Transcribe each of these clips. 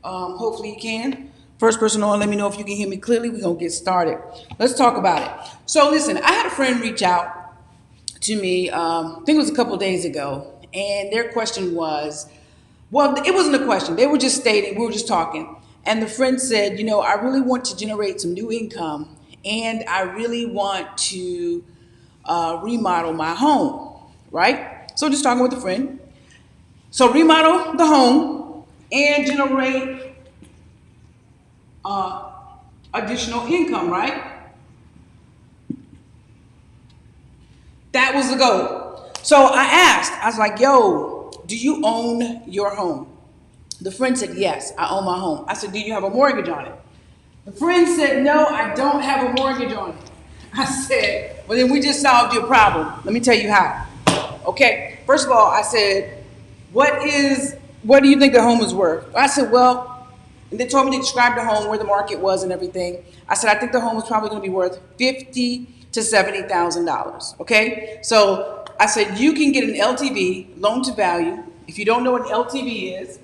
Hopefully you can. First person on, let me know if you can hear me clearly. We're going to get started. Let's talk about it. So listen, I had a friend reach out to me, I think it was a couple of days ago, and their question was, well, it wasn't a question. They were just stating, we were just talking. And the friend said, I really want to generate some new income, and I really want to remodel my home, right? So just talking with a friend. So remodel the home and generate additional income, right? That was the goal. So I asked, I was like, yo, do you own your home? The friend said, yes, I own my home. I said, do you have a mortgage on it? The friend said, no, I don't have a mortgage on it. I said, well, then we just solved your problem. Let me tell you how. Okay, first of all, I said, what do you think the home is worth? I said, well, and they told me to describe the home, where the market was and everything. I said, I think the home is probably going to be worth $50,000 to $70,000. Okay, so I said, you can get an LTV, loan to value. If you don't know what an LTV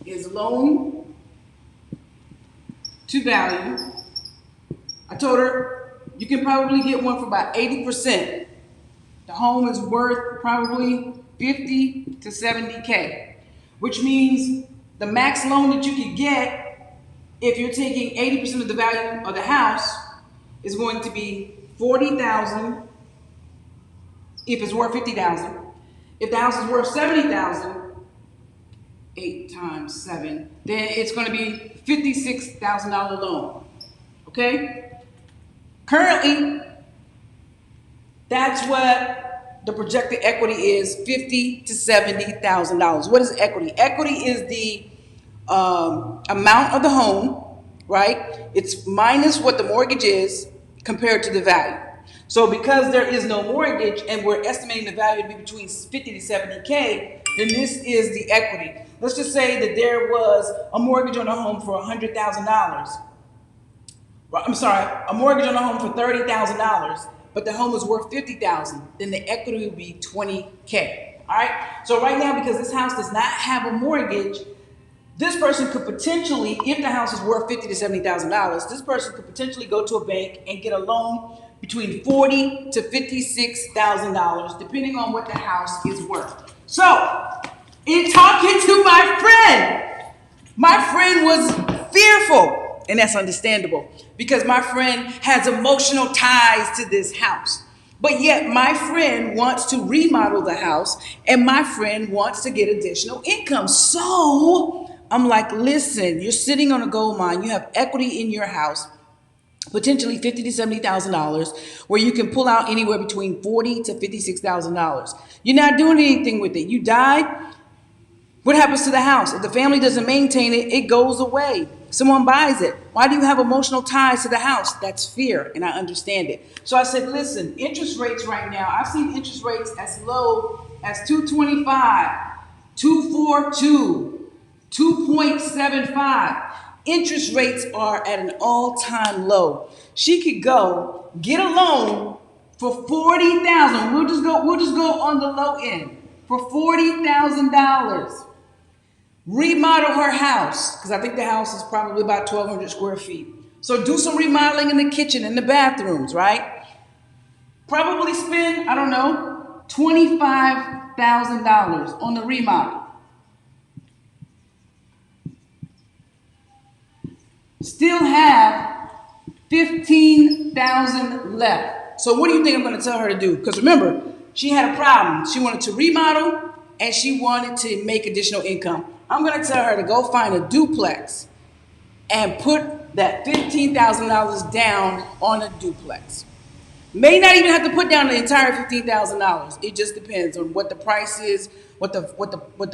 is loan to value. I told her you can probably get one for about 80%. The home is worth probably 50 to 70K, which means the max loan that you could get if you're taking 80% of the value of the house is going to be $40,000 if it's worth $50,000. If the house is worth $70,000, 8 times 7, then it's going to be $56,000 loan. Okay? Currently, that's what the projected equity is, $50,000 to $70,000. What is equity? Equity is the amount of the home, right? It's minus what the mortgage is compared to the value. So because there is no mortgage and we're estimating the value to be between 50 to 70K, then this is the equity. Let's just say that there was a mortgage on a home for $100,000. I'm sorry, a mortgage on a home for $30,000, but the home is worth $50,000. Then the equity would be $20K. All right. So right now, because this house does not have a mortgage, this person could potentially, if the house is worth $50,000 to $70,000, this person could potentially go to a bank and get a loan between $40,000 to $56,000, depending on what the house is worth. So, in talking to my friend was fearful, and that's understandable because my friend has emotional ties to this house. But yet my friend wants to remodel the house and my friend wants to get additional income. So I'm like, listen, you're sitting on a gold mine. You have equity in your house, potentially $50,000 to $70,000, where you can pull out anywhere between $40,000 to $56,000. You're not doing anything with it. You die. What happens to the house? If the family doesn't maintain it, it goes away. Someone buys it. Why do you have emotional ties to the house? That's fear, and I understand it. So I said, listen, interest rates right now, I've seen interest rates as low as 2.25, 2.42, 2.75. Interest rates are at an all-time low. She could go get a loan for $40,000. We'll just go on the low end for $40,000. Remodel her house, because I think the house is probably about 1,200 square feet. So do some remodeling in the kitchen and the bathrooms, right? Probably spend, I don't know, $25,000 on the remodel. Still have $15,000 left. So what do you think I'm going to tell her to do? Because remember, she had a problem. She wanted to remodel and she wanted to make additional income. I'm going to tell her to go find a duplex and put that $15,000 down on a duplex. May not even have to put down the entire $15,000. It just depends on what the price is, what the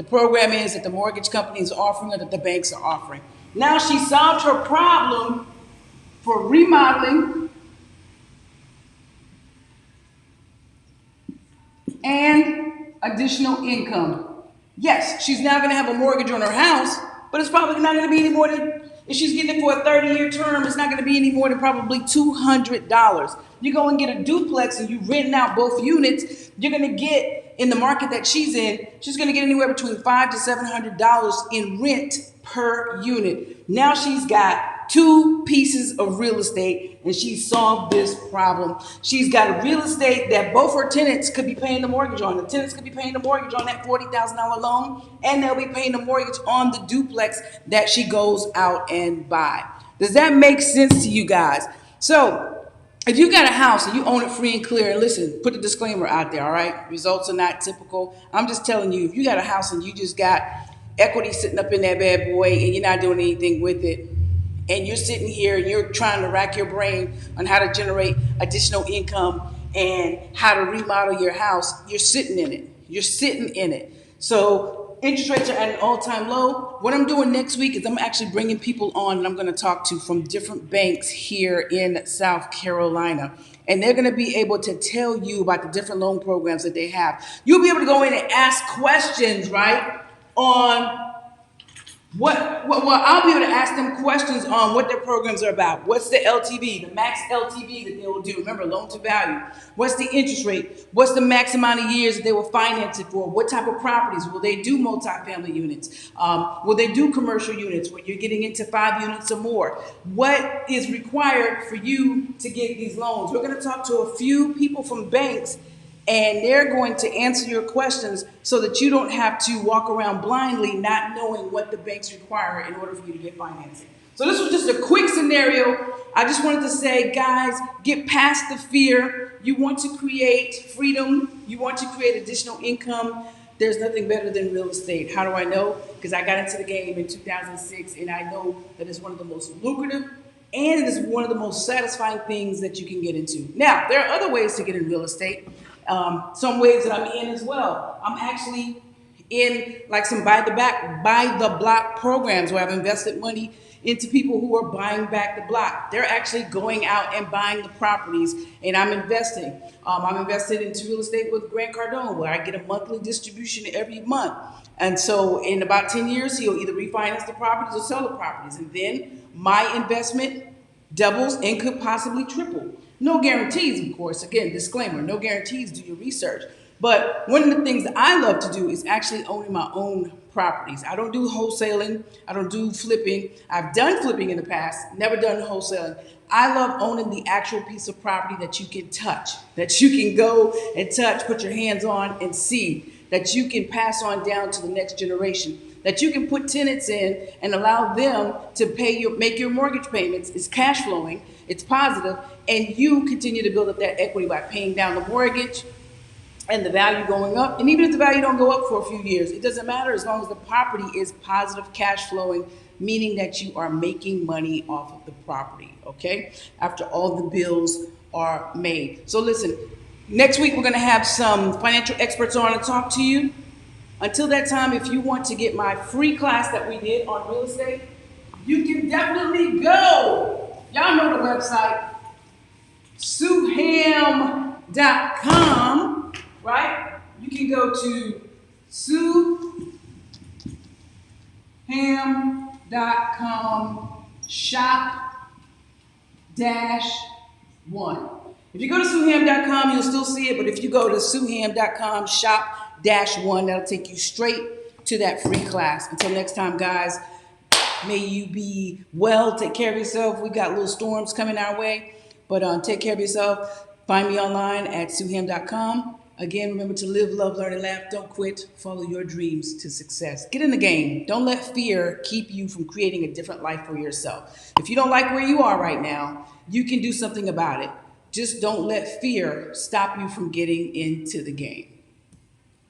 program is that the mortgage company is offering or that the banks are offering. Now she solved her problem for remodeling and additional income. Yes, she's now going to have a mortgage on her house, but it's probably not going to be any more than, if she's getting it for a 30-year term, it's not going to be any more than probably $200. You go and get a duplex and you rent out both units, you're going to get in the market that she's in, she's going to get anywhere between $500 to $700 in rent per unit. Now she's got 2 pieces of real estate and she solved this problem. She's got a real estate that both her tenants could be paying the mortgage on. The tenants could be paying the mortgage on that $40,000 loan, and they'll be paying the mortgage on the duplex that she goes out and buy. Does that make sense to you guys? So if you got a house and you own it free and clear, and listen, put the disclaimer out there, all right? Results are not typical. I'm just telling you, if you got a house and you just got equity sitting up in that bad boy and you're not doing anything with it, and you're sitting here and you're trying to rack your brain on how to generate additional income and how to remodel your house, you're sitting in it. You're sitting in it. So interest rates are at an all-time low. What I'm doing next week is I'm actually bringing people on and I'm going to talk to from different banks here in South Carolina. And they're going to be able to tell you about the different loan programs that they have. You'll be able to go in and ask questions, right, on well, I'll be able to ask them questions on what their programs are about. What's the LTV, the max LTV that they will do? Remember, loan to value. What's the interest rate? What's the max amount of years that they will finance it for? What type of properties? Will they do multifamily units? Will they do commercial units where you're getting into 5 units or more? What is required for you to get these loans? We're going to talk to a few people from banks, and they're going to answer your questions so that you don't have to walk around blindly not knowing what the banks require in order for you to get financing. So this was just a quick scenario. I just wanted to say, guys, get past the fear. You want to create freedom. You want to create additional income. There's nothing better than real estate. How do I know? Because I got into the game in 2006, and I know that it's one of the most lucrative and it is one of the most satisfying things that you can get into. Now, there are other ways to get in real estate. Some ways that I'm in as well. I'm actually in like some buy the block programs where I've invested money into people who are buying back the block. They're actually going out and buying the properties, and I'm investing. I'm invested into real estate with Grant Cardone, where I get a monthly distribution every month. And so in about 10 years, he'll either refinance the properties or sell the properties. And then my investment doubles and could possibly triple. No guarantees, of course. Again, disclaimer, no guarantees, do your research. But one of the things that I love to do is actually owning my own properties. I don't do wholesaling. I don't do flipping. I've done flipping in the past, never done wholesaling. I love owning the actual piece of property that you can touch, that you can go and touch, put your hands on and see, that you can pass on down to the next generation, that you can put tenants in and allow them to make your mortgage payments. It's cash flowing, it's positive, and you continue to build up that equity by paying down the mortgage and the value going up. And even if the value don't go up for a few years, it doesn't matter as long as the property is positive cash flowing, meaning that you are making money off of the property, okay? After all the bills are made. So listen, next week we're gonna have some financial experts on to talk to you. Until that time, if you want to get my free class that we did on real estate, you can definitely go. Y'all know the website, suham.com, right? You can go to suham.com shop-1. If you go to suham.com, you'll still see it, but if you go to suham.com shop-1, that'll take you straight to that free class. Until next time, guys, may you be well. Take care of yourself. We got little storms coming our way, but take care of yourself. Find me online at suham.com. Again, remember to live, love, learn, and laugh. Don't quit. Follow your dreams to success. Get in the game. Don't let fear keep you from creating a different life for yourself. If you don't like where you are right now, you can do something about it. Just don't let fear stop you from getting into the game.